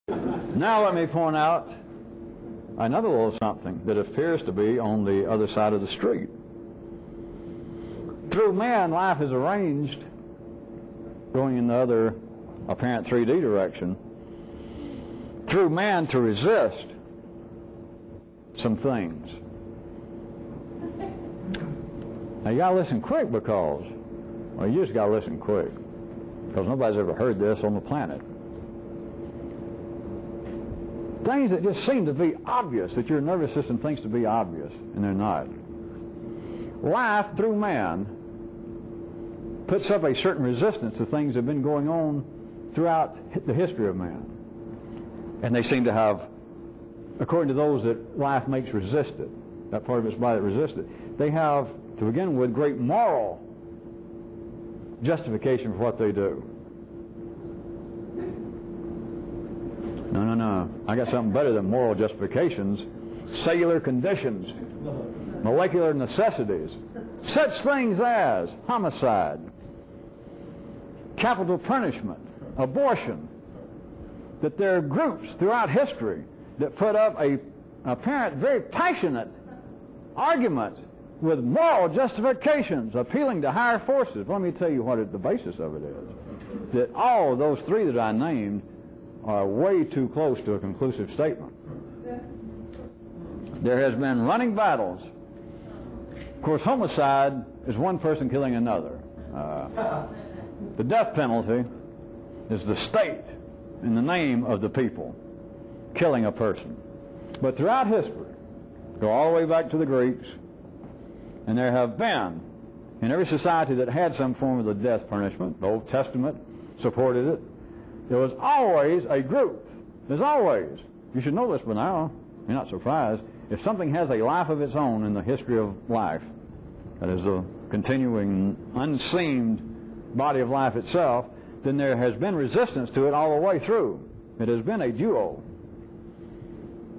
Now let me point out another little something that appears to be on the other side of the street. Through man, life is arranged going in the other apparent 3D direction. Through man to resist some things. Now you gotta listen quick because, well, you just gotta listen quick because nobody's ever heard this on the planet. Things that just seem to be obvious, that your nervous system thinks to be obvious, and they're not. Life, through man, puts up a certain resistance to things that have been going on throughout the history of man. And they seem to have, according to those that life makes resist it, that part of its body that resists it, they have, to begin with, great moral justification for what they do. No. I got something better than moral justifications. Cellular conditions, molecular necessities, such things as homicide, capital punishment, abortion, that there are groups throughout history that put up a apparent very passionate argument with moral justifications appealing to higher forces. Let me tell you what the basis of it is. That all of those three that I named are way too close to a conclusive statement. There has been running battles. Of course, homicide is one person killing another. The death penalty is the state, in the name of the people, killing a person. But throughout history, go all the way back to the Greeks, and there have been, in every society that had some form of the death punishment, the Old Testament supported it, there was always a group. There's always. You should know this by now. You're not surprised. If something has a life of its own in the history of life, that is a continuing, unseen body of life itself, then there has been resistance to it all the way through. It has been a duo.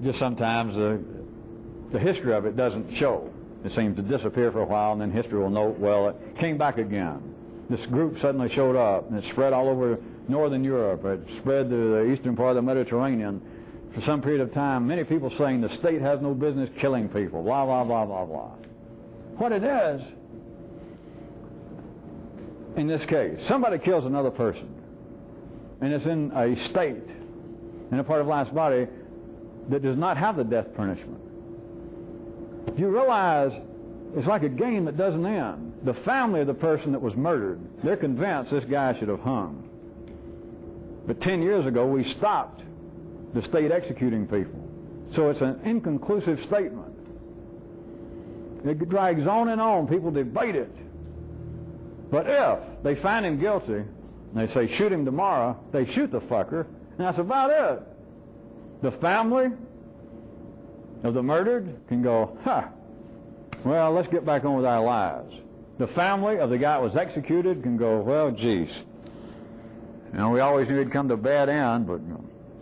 Just sometimes the history of it doesn't show. It seems to disappear for a while, and then history will note, well, it came back again. This group suddenly showed up, and it spread all over northern Europe. It spread to the eastern part of the Mediterranean. For some period of time, many people saying the state has no business killing people, blah, blah, blah, blah, blah. What it is, in this case, somebody kills another person, and it's in a state, in a part of life's body, that does not have the death punishment. You realize it's like a game that doesn't end. The family of the person that was murdered, they're convinced this guy should have hung. But 10 years ago, we stopped the state executing people. So it's an inconclusive statement. It drags on and on. People debate it. But if they find him guilty, and they say, shoot him tomorrow, they shoot the fucker, and that's about it. The family of the murdered can go, well, let's get back on with our lives. The family of the guy that was executed can go, well, geez. You know, we always knew he'd come to a bad end, but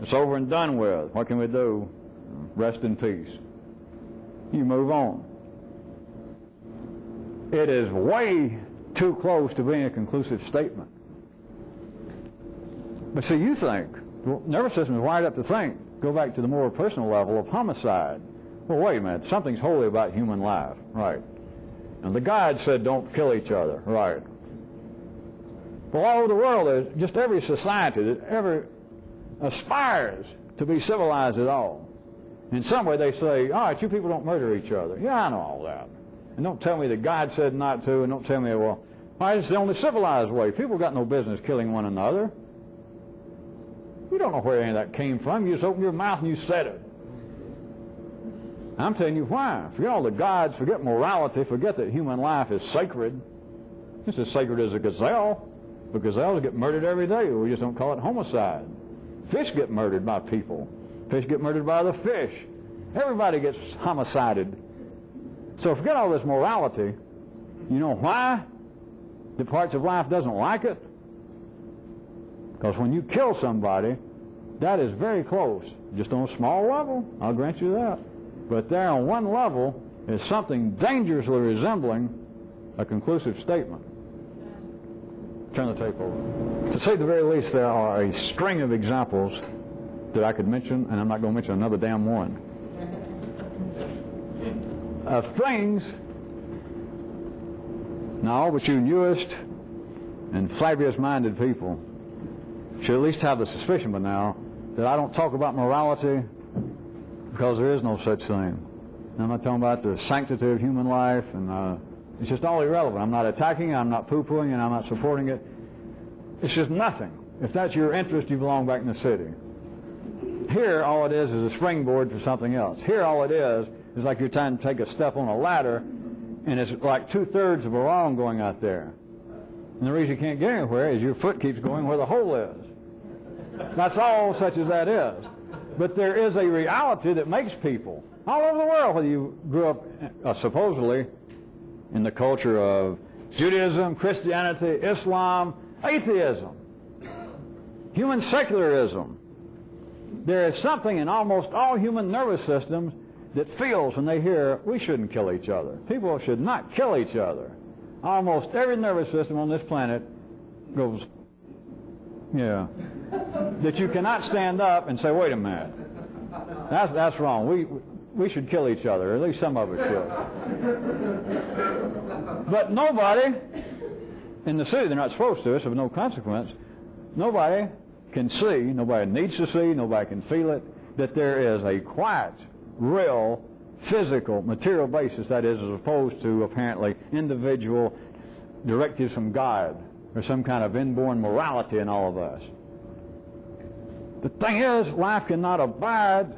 it's over and done with. What can we do? Rest in peace. You move on. It is way too close to being a conclusive statement. But see, you think, well, nervous system is wired up to think, go back to the more personal level of homicide. Well, wait a minute, something's holy about human life, right? And the God said don't kill each other, right? Well, all over the world, there's just every society that ever aspires to be civilized at all. In some way they say, all right, you people don't murder each other. Yeah, I know all that. And don't tell me that God said not to, and don't tell me, well, it's the only civilized way. People got no business killing one another. You don't know where any of that came from. You just opened your mouth and you said it. I'm telling you why. Forget all the gods, forget morality, forget that human life is sacred. It's as sacred as a gazelle. The gazelles get murdered every day. We just don't call it homicide. Fish get murdered by people. Fish get murdered by the fish. Everybody gets homicided. So forget all this morality. You know why the parts of life doesn't like it? Because when you kill somebody, that is very close. Just on a small level, I'll grant you that. But there on one level is something dangerously resembling a conclusive statement. Turn the tape over. To say the very least, there are a string of examples that I could mention, and I'm not going to mention another damn one, of things. Now, but you newest and flabbiest-minded people should at least have the suspicion by now that I don't talk about morality because there is no such thing. I'm not talking about the sanctity of human life, and it's just all irrelevant. I'm not attacking it, I'm not poo-pooing, and I'm not supporting it. It's just nothing. If that's your interest, you belong back in the city. Here, all it is a springboard for something else. Here, all it is like you're trying to take a step on a ladder, and it's like 2/3 of a wrong going out there. And the reason you can't get anywhere is your foot keeps going where the hole is. That's all such as that is. But there is a reality that makes people all over the world, whether you grew up supposedly in the culture of Judaism, Christianity, Islam, atheism, human secularism, there is something in almost all human nervous systems that feels when they hear we shouldn't kill each other. People should not kill each other. Almost every nervous system on this planet goes, yeah. That you cannot stand up and say, wait a minute, that's wrong. We should kill each other, or at least some of us should. But nobody in the city, they're not supposed to, it's of no consequence. Nobody can see, nobody needs to see, nobody can feel it, that there is a quiet, real, physical, material basis, that is, as opposed to apparently individual directives from God or some kind of inborn morality in all of us. The thing is, life cannot abide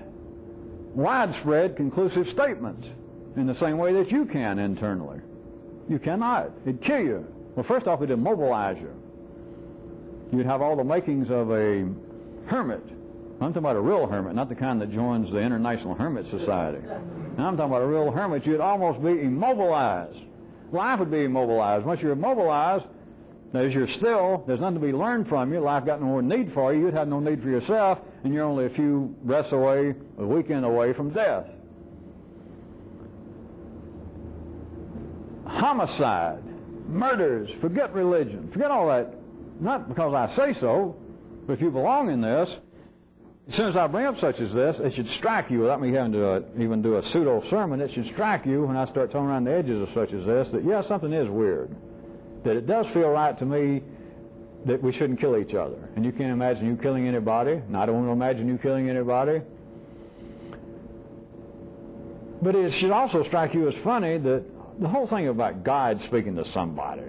widespread, conclusive statements in the same way that you can internally. You cannot. It'd kill you. Well, first off, it'd immobilize you. You'd have all the makings of a hermit. I'm talking about a real hermit, not the kind that joins the International Hermit Society. Now I'm talking about a real hermit. You'd almost be immobilized. Life would be immobilized. Once you're immobilized, as you're still, there's nothing to be learned from you. Life got no more need for you. You'd have no need for yourself, and you're only a few breaths away, a weekend away from death. Homicide, murders, forget religion, forget all that. Not because I say so, but if you belong in this, as soon as I bring up such as this, it should strike you, without me having to even do a pseudo-sermon, it should strike you when I start talking around the edges of such as this, that, yeah, something is weird. That it does feel right to me that we shouldn't kill each other. And you can't imagine you killing anybody, and I don't want to imagine you killing anybody. But it should also strike you as funny that the whole thing about God speaking to somebody,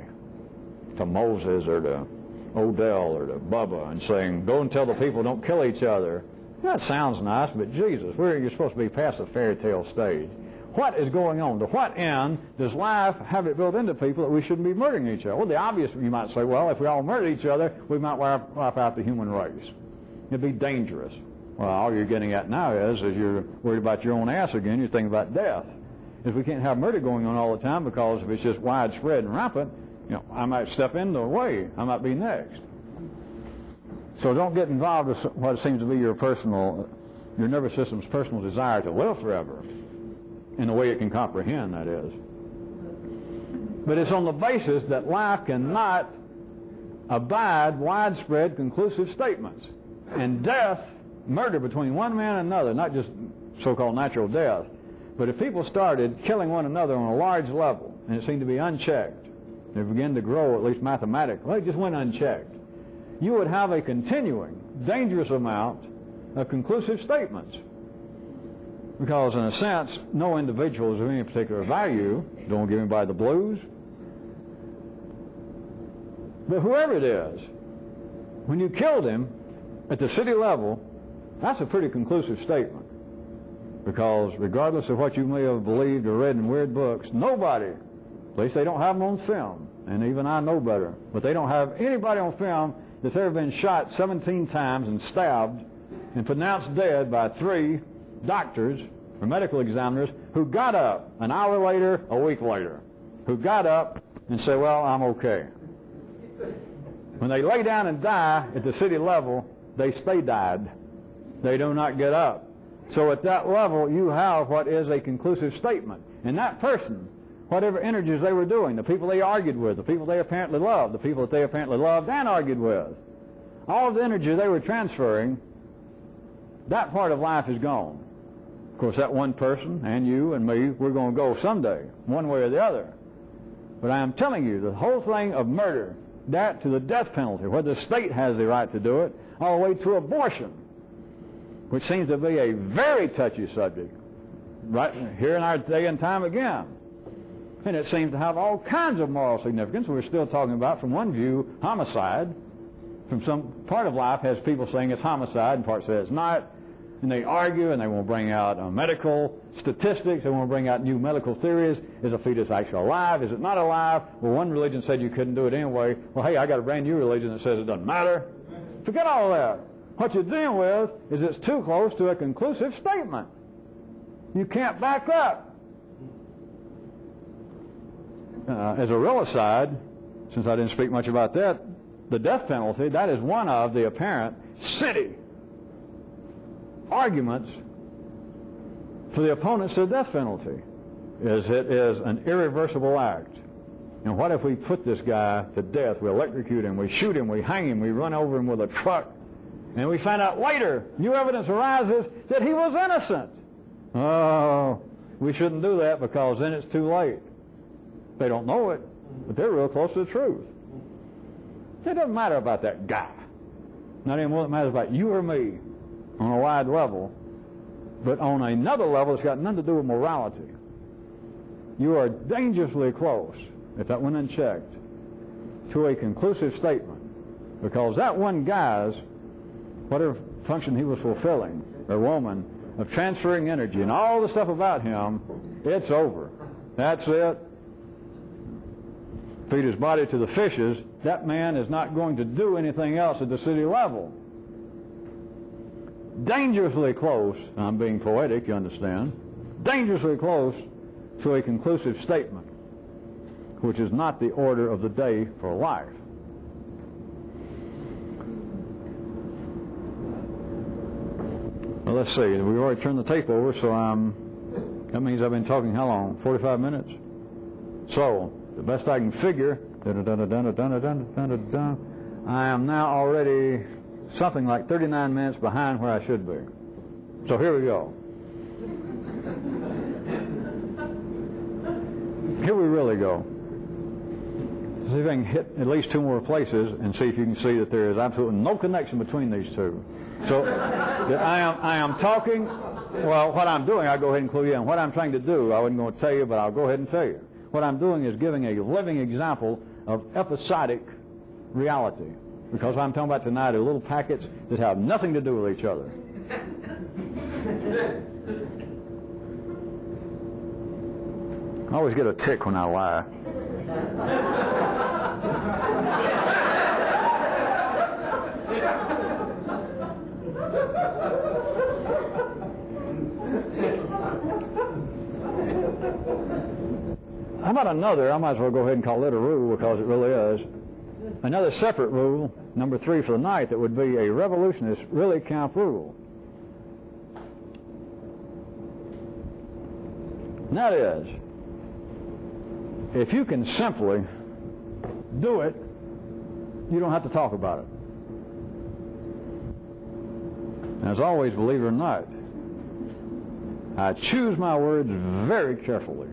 to Moses or to Odell or to Bubba, and saying, go and tell the people don't kill each other. That sounds nice, but Jesus, you're supposed to be past the fairy tale stage. What is going on? To what end does life have it built into people that we shouldn't be murdering each other? Well, the obvious, you might say, well, if we all murder each other, we might wipe out the human race. It'd be dangerous. Well, all you're getting at now is you're worried about your own ass again, you're thinking about death. If we can't have murder going on all the time, because if it's just widespread and rampant, I might step in the way. I might be next. So don't get involved with what seems to be your nervous system's personal desire to live forever, in the way it can comprehend, that is. But it's on the basis that life cannot abide widespread, conclusive statements. And death, murder between one man and another, not just so-called natural death, but if people started killing one another on a large level, and it seemed to be unchecked, they began to grow, at least mathematically, well, it just went unchecked, you would have a continuing, dangerous amount of conclusive statements. Because in a sense, no individual is of any particular value. Don't give anybody the blues. But whoever it is, when you killed him at the city level, that's a pretty conclusive statement. Because regardless of what you may have believed or read in weird books, nobody, at least they don't have them on film, and even I know better, but they don't have anybody on film that's ever been shot 17 times and stabbed and pronounced dead by 3 doctors or medical examiners who got up an hour later, a week later, who got up and said, well, I'm okay. When they lay down and die at the city level, they stay died. They do not get up. So at that level, you have what is a conclusive statement. And that person, whatever energies they were doing, the people they argued with, the people they apparently loved, the people that they apparently loved and argued with, all of the energy they were transferring that part of life is gone. Of course, that one person, and you and me, we're going to go someday, one way or the other. But I am telling you, the whole thing of murder, that to the death penalty, where the state has the right to do it, all the way to abortion, which seems to be a very touchy subject, right here in our day and time again. And it seems to have all kinds of moral significance. We're still talking about, from one view, homicide. From some part of life has people saying it's homicide, and part say it's not. And they argue, and they won't bring out medical statistics. They won't bring out new medical theories. Is a fetus actually alive? Is it not alive? Well, one religion said you couldn't do it anyway. Well, hey, I got a brand new religion that says it doesn't matter. Forget all that. What you're dealing with is it's too close to a conclusive statement. You can't back up. As a real aside, since I didn't speak much about that, the death penalty, that is one of the apparent city arguments for the opponents to the death penalty, is it is an irreversible act. And what if we put this guy to death? We electrocute him, we shoot him, we hang him, we run over him with a truck, and we find out later, new evidence arises that he was innocent. Oh, we shouldn't do that, because then it's too late. They don't know it, but they're real close to the truth. It doesn't matter about that guy. Not even what it matters about you or me on a wide level, but on another level it's got nothing to do with morality. You are dangerously close, if that went unchecked, to a conclusive statement, because that one guy's, whatever function he was fulfilling, or woman, of transferring energy and all the stuff about him, it's over. That's it. Feed his body to the fishes. That man is not going to do anything else at the city level. Dangerously close, I'm being poetic, you understand, dangerously close to a conclusive statement, which is not the order of the day for life. Well, let's see. We've already turned the tape over, so that means I've been talking how long? 45 minutes? So, the best I can figure, I am now already something like 39 minutes behind where I should be. So here we go. Here we really go. See if I can hit at least two more places and see if you can see that there is absolutely no connection between these two. So that I am talking, well, what I'm doing, I'll go ahead and clue you in. What I'm trying to do, I wasn't going to tell you, but I'll go ahead and tell you. What I'm doing is giving a living example of episodic reality. Because what I'm talking about tonight are little packets that have nothing to do with each other. I always get a tick when I lie. How about another? I might as well go ahead and call it a rule, because it really is. Another separate rule, number 3 for the night, that would be a revolutionist really camp rule. And that is, if you can simply do it, you don't have to talk about it. As always, believe it or not, I choose my words very carefully.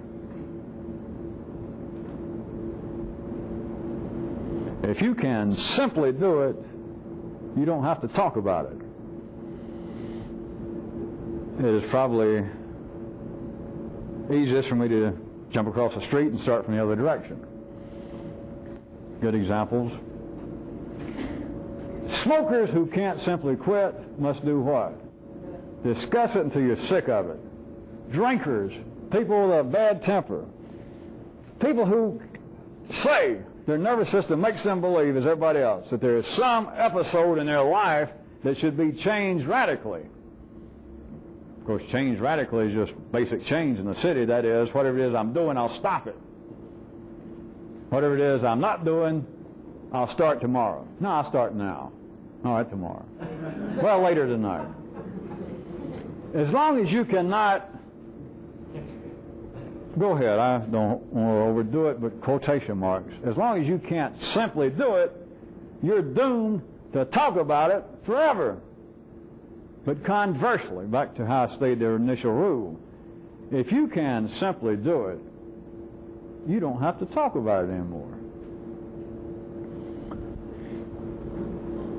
If you can simply do it, you don't have to talk about it. It is probably easiest for me to jump across the street and start from the other direction. Good examples. Smokers who can't simply quit must do what? Discuss it until you're sick of it. Drinkers, people with a bad temper, people who say their nervous system makes them believe, as everybody else, that there is some episode in their life that should be changed radically. Of course, change radically is just basic change in the city. That is, whatever it is I'm doing, I'll stop it. Whatever it is I'm not doing, I'll start tomorrow. No, I'll start now. All right, tomorrow. Well, later tonight. As long as you cannot... Go ahead, I don't want to overdo it, but quotation marks. As long as you can't simply do it, you're doomed to talk about it forever. But conversely, back to how I stated their initial rule, if you can simply do it, you don't have to talk about it anymore.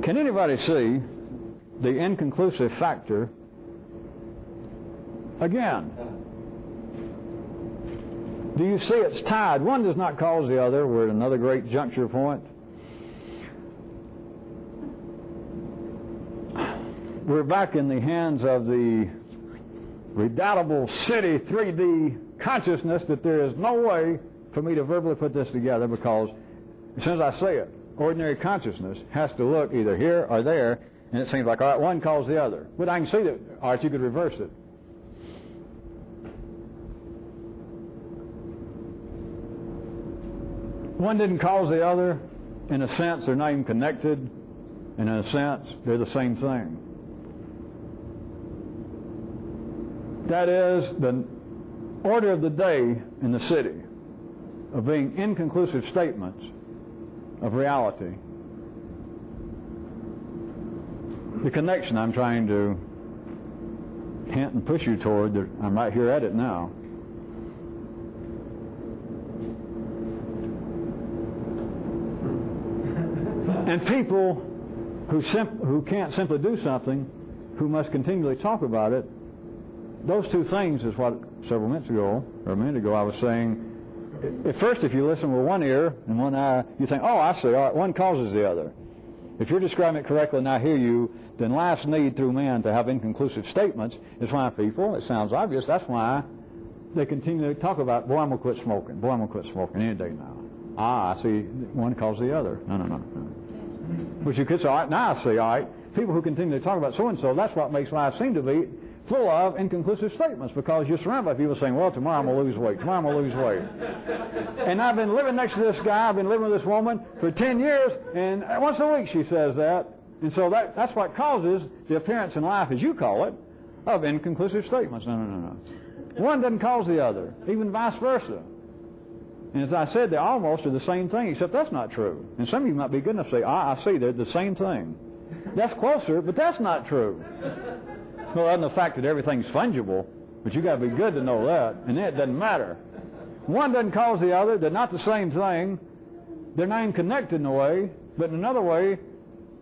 Can anybody see the inconclusive factor again? Do you see it's tied? One does not cause the other. We're at another great juncture point. We're back in the hands of the redoubtable city 3D consciousness that there is no way for me to verbally put this together, because as soon as I say it, ordinary consciousness has to look either here or there, and it seems like, all right, one calls the other. But I can see that, all right, you could reverse it. One didn't cause the other. In a sense, they're not even connected. And in a sense, they're the same thing. That is the order of the day in the city of being inconclusive statements of reality. The connection I'm trying to hint and push you toward, I'm right here at it now. And people who can't simply do something, who must continually talk about it, those two things is what several minutes ago, or a minute ago, I was saying. At first, if you listen with one ear and one eye, you think, oh, I see, all right, one causes the other. If you're describing it correctly and I hear you, then life's need through man to have inconclusive statements is why people, it sounds obvious, that's why they continue to talk about, boy, I'm going to quit smoking. Boy, I'm going to quit smoking any day now. I see one causes the other. No. But you could say, all right, now I see, all right, people who continue to talk about so-and-so, that's what makes life seem to be full of inconclusive statements, because you're surrounded by people saying, well, tomorrow I'm going to lose weight, tomorrow I'm going to lose weight. And I've been living next to this guy, I've been living with this woman for 10 years, and once a week she says that. And so that's what causes the appearance in life, as you call it, of inconclusive statements. No. One doesn't cause the other, even vice versa. And as I said, they almost are the same thing, except that's not true. And some of you might be good enough to say, I see, they're the same thing. That's closer, but that's not true. Well, other than the fact that everything's fungible, but you got to be good to know that, and it doesn't matter. One doesn't cause the other. They're not the same thing. They're not even connected in a way, but in another way,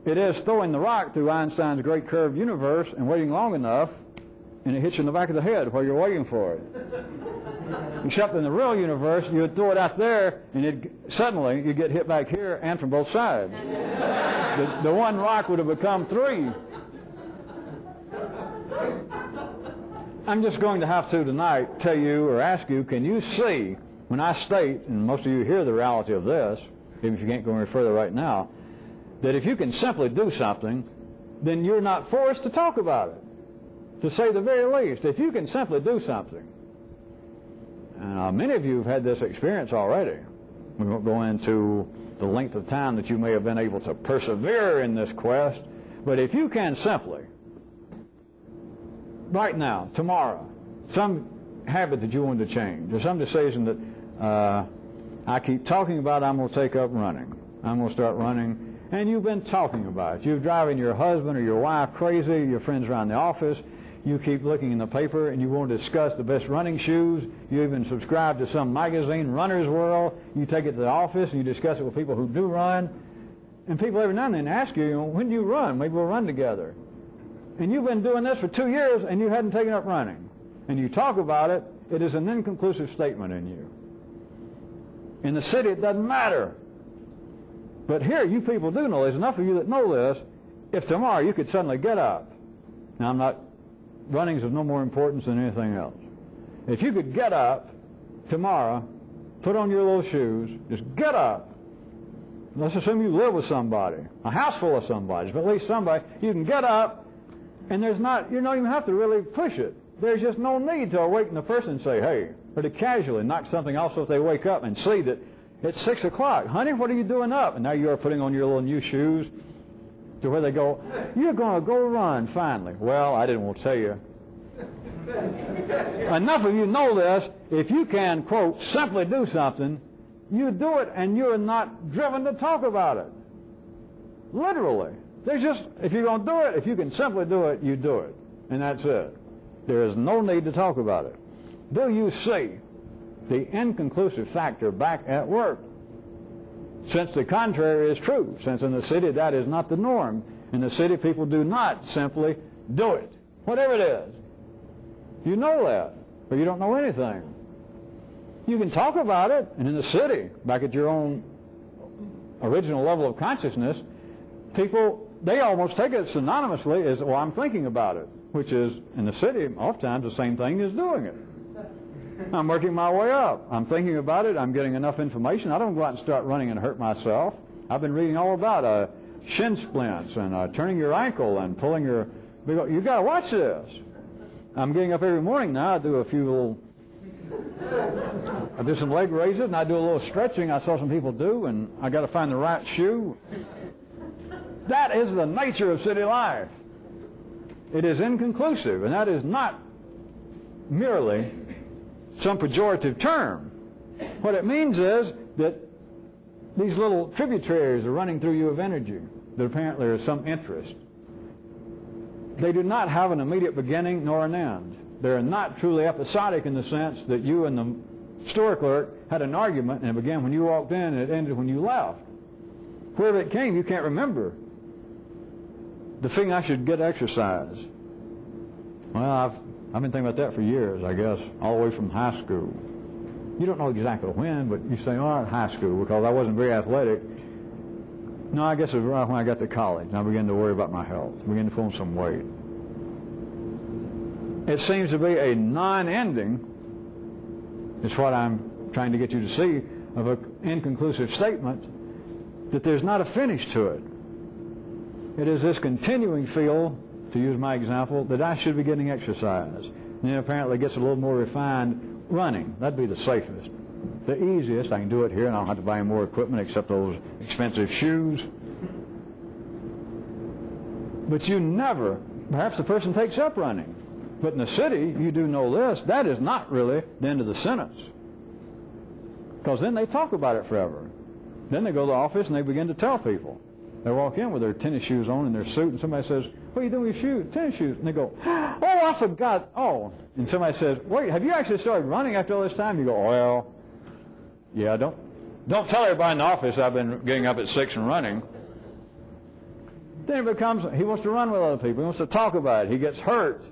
it is throwing the rock through Einstein's great curved universe and waiting long enough, and it hits you in the back of the head while you're waiting for it. Except in the real universe, you would throw it out there, and suddenly you get hit back here and from both sides. The one rock would have become three. I'm just going to have to tonight tell you or ask you, can you see when I state, and most of you hear the reality of this, even if you can't go any further right now, that if you can simply do something, then you're not forced to talk about it, to say the very least. If you can simply do something, and many of you have had this experience already. We won't go into the length of time that you may have been able to persevere in this quest, but if you can simply, right now, tomorrow, some habit that you want to change, or some decision that I keep talking about, I'm going to take up running. I'm going to start running, and you've been talking about it. You're driving your husband or your wife crazy, your friends around the office. You keep looking in the paper, and you want to discuss the best running shoes. You even subscribe to some magazine, Runner's World. You take it to the office, and you discuss it with people who do run. And people every now and then ask you, when do you run? Maybe we'll run together. And you've been doing this for 2 years, and you hadn't taken up running. And you talk about it, it is an inconclusive statement in you. In the city, it doesn't matter. But here, you people do know, there's enough of you that know this. If tomorrow you could suddenly get up, now running's of no more importance than anything else. If you could get up tomorrow, put on your little shoes, just get up. Let's assume you live with somebody, a house full of somebody, but at least somebody, you can get up, and you don't even have to really push it. There's just no need to awaken the person and say, hey, or to casually knock something off so if they wake up and see that it's 6 o'clock. Honey, what are you doing up? And now you are putting on your little new shoes to where they go, you're going to go run finally. Well, I didn't want to tell you. Enough of you know this. If you can, quote, simply do something, you do it, and you're not driven to talk about it. Literally. There's just, if you're going to do it, if you can simply do it, you do it. and that's it. There is no need to talk about it. Do you see the inconclusive factor back at work? Since the contrary is true, since in the city that is not the norm. In the city, people do not simply do it, whatever it is. You know that, or you don't know anything. You can talk about it, and in the city, back at your own original level of consciousness, people, they almost take it synonymously as, well, I'm thinking about it, which is, in the city, oftentimes the same thing as doing it. I'm working my way up. I'm thinking about it. I'm getting enough information. I don't go out and start running and hurt myself. I've been reading all about shin splints and turning your ankle and pulling your... You've got to watch this. I'm getting up every morning now. I do a few little... I do some leg raises and I do a little stretching I saw some people do, and I got to find the right shoe. That is the nature of city life. It is inconclusive, and that is not merely some pejorative term. What it means is that these little tributaries are running through you of energy that apparently are some interest. They do not have an immediate beginning nor an end. They're not truly episodic in the sense that you and the store clerk had an argument and it began when you walked in and it ended when you left. Wherever it came, you can't remember. The thing I should get exercise. Well, I've been thinking about that for years, I guess, all the way from high school. You don't know exactly when, but you say, oh, high school, because I wasn't very athletic. No, I guess it was right when I got to college, and I began to worry about my health. I began to put on some weight. It seems to be a non-ending, is what I'm trying to get you to see, of an inconclusive statement, that there's not a finish to it. It is this continuing feel, to use my example, that I should be getting exercise. And then apparently it gets a little more refined. Running, that'd be the safest. The easiest, I can do it here and I don't have to buy any more equipment except those expensive shoes. But you never, perhaps the person takes up running. But in the city, you do know this, that is not really the end of the sentence. Because then they talk about it forever. Then they go to the office and they begin to tell people. They walk in with their tennis shoes on and their suit, and somebody says, what are you doing with your shoes? Tennis shoes. And they go, oh, I forgot. Oh. And somebody says, wait, have you actually started running after all this time? You go, well, yeah, don't tell everybody in the office I've been getting up at 6 and running. Then it becomes, he wants to run with other people. He wants to talk about it. He gets hurt.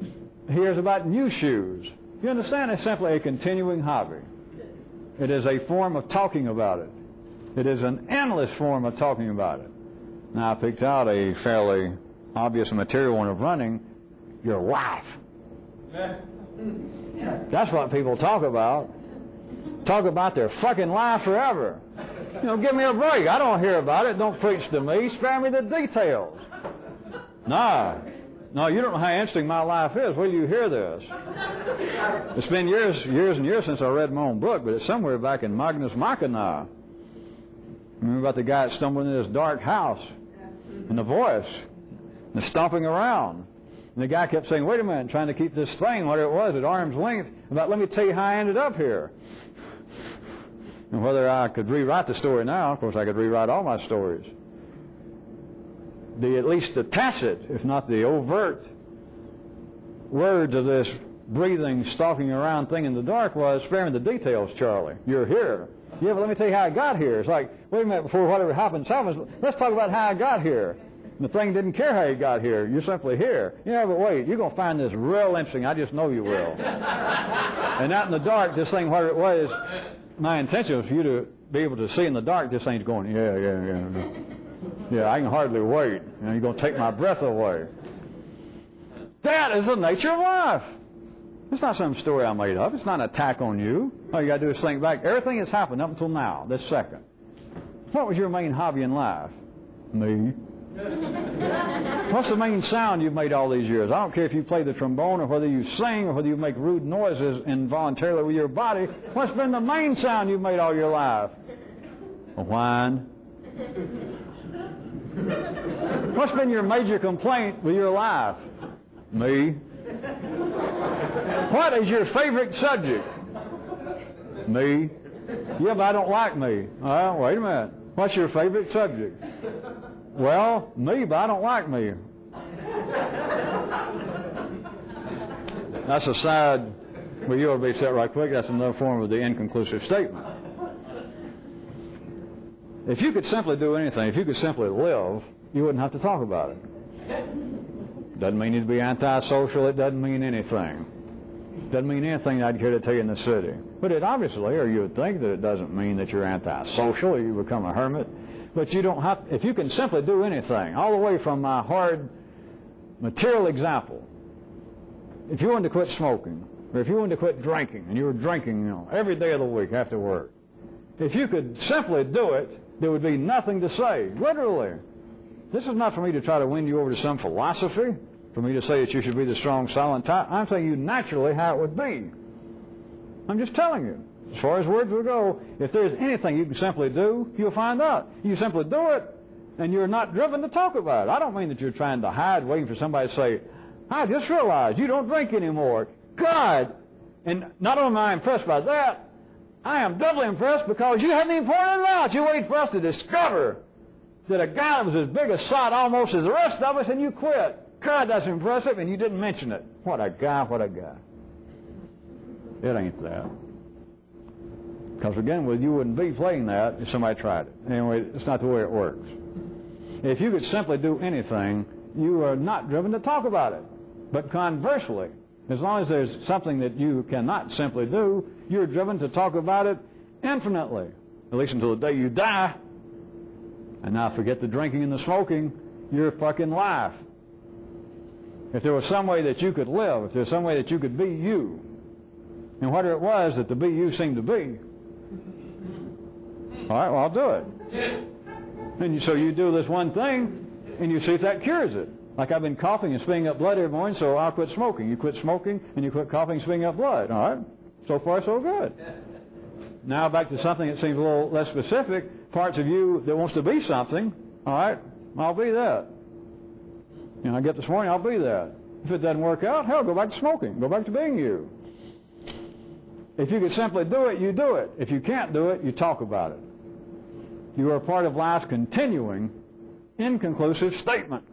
He hears about new shoes. You understand? It's simply a continuing hobby. It is a form of talking about it. It is an endless form of talking about it. Now, I picked out a fairly obvious material one of running, your life. That's what people talk about. Talk about their fucking life forever. You know, give me a break. I don't hear about it. Don't preach to me. Spare me the details. No, you don't know how interesting my life is. Where do you hear this? It's been years and years since I read my own book, but it's somewhere back in Magnus Machina. Remember about the guy that stumbled into this dark house and the voice and the stomping around. And the guy kept saying, wait a minute, trying to keep this thing, whatever it was, at arm's length, about let me tell you how I ended up here. And whether I could rewrite the story now, of course I could rewrite all my stories. At least the tacit, if not the overt, words of this breathing, stalking around thing in the dark was, spare me the details, Charlie. You're here. Yeah, but let me tell you how I got here. It's like, wait a minute, before whatever happens, let's talk about how I got here. And the thing didn't care how you got here. You're simply here. Yeah, but wait, you're going to find this real interesting. I just know you will. And out in the dark, this thing, whatever it was, my intention was for you to be able to see in the dark, this thing's going, yeah. Yeah, I can hardly wait. And you're going to take my breath away. That is the nature of life. It's not some story I made up. It's not an attack on you. All you got to do is think back. Everything that's happened up until now, this second. What was your main hobby in life? Me. What's the main sound you've made all these years? I don't care if you play the trombone or whether you sing or whether you make rude noises involuntarily with your body. What's been the main sound you've made all your life? A whine. What's been your major complaint with your life? Me. What is your favorite subject? Me. Yeah, but I don't like me. Wait a minute. What's your favorite subject? Well, me, but I don't like me. That's a side where you ought to be set right quick. That's another form of the inconclusive statement. If you could simply do anything, if you could simply live, you wouldn't have to talk about it. Doesn't mean you'd be antisocial. It doesn't mean anything. Doesn't mean anything I'd care to tell you in the city. But it obviously, or you would think that it doesn't mean that you're antisocial or you become a hermit. But you don't have, if you can simply do anything, all the way from my hard material example, if you wanted to quit smoking, or if you wanted to quit drinking, and you were drinking, every day of the week after work, if you could simply do it, there would be nothing to say, literally. This is not for me to try to win you over to some philosophy, for me to say that you should be the strong, silent type. I'm telling you naturally how it would be. I'm just telling you. As far as words will go, if there's anything you can simply do, you'll find out. You simply do it, and you're not driven to talk about it. I don't mean that you're trying to hide, waiting for somebody to say, I just realized you don't drink anymore. God! And not only am I impressed by that, I am doubly impressed because you haven't even pointed it out. You wait for us to discover that a guy that was as big a sot almost as the rest of us, and you quit. God, that's impressive, and you didn't mention it. What a guy, what a guy. It ain't that. Because again, well, you wouldn't be playing that if somebody tried it. Anyway, it's not the way it works. If you could simply do anything, you are not driven to talk about it. But conversely, as long as there's something that you cannot simply do, you're driven to talk about it infinitely, at least until the day you die. And now forget the drinking and the smoking, your fucking life. If there was some way that you could live, if there was some way that you could be you, and whatever it was that the be you seemed to be, all right, well, I'll do it. And so you do this one thing, and you see if that cures it. Like I've been coughing and spitting up blood every morning, so I'll quit smoking. You quit smoking, and you quit coughing and spitting up blood. All right? So far, so good. Now back to something that seems a little less specific. Parts of you that wants to be something, all right, I'll be that. You know, I get this morning, I'll be that. If it doesn't work out, hell, go back to smoking. Go back to being you. If you could simply do it, you do it. If you can't do it, you talk about it. You are part of life's continuing, inconclusive statement.